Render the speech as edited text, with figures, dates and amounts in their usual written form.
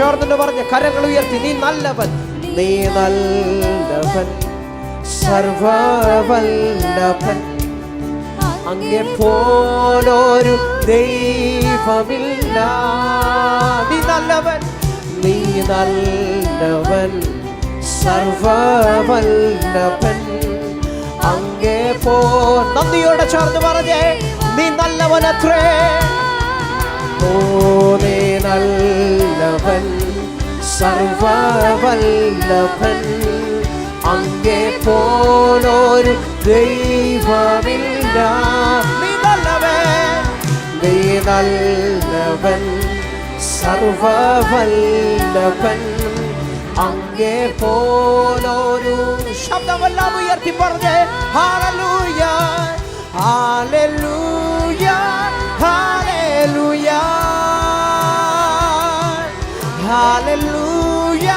ചേർന്നിട്ട് പറഞ്ഞ് കരങ്ങൾ ഉയർത്തി, നീ നല്ലവൻ, നീ നല്ലവൻ, സർവവല്ലഭൻ, അങ്ങേ പോലൊരു ദൈവമില്ല. നീ നല്ലവൻ, നീ നല്ലവൻ, സർവവല്ലഭൻ, അങ്ങേ നന്ദിയോടെ ചേർന്ന് പറഞ്ഞേ, നീ നല്ലവനത്രേ. ഓ നീ നല്ലവൻ, സർവവല്ലഭൻ, അങ്ങേ പോലൊരു ദൈവമില്ല. നീ നല്ലവൻ, നീ നല്ലവൻ, സർവവല്ലഭൻ, അങ്ങേ പോലൊരു. ശബ്ദമെല്ലാം ഉയർത്തി പറഞ്ഞേ, ഹല്ലേലൂയ, ഹല്ലേലൂയ, ഹല്ലേലൂയ, ഹല്ലേലൂയ,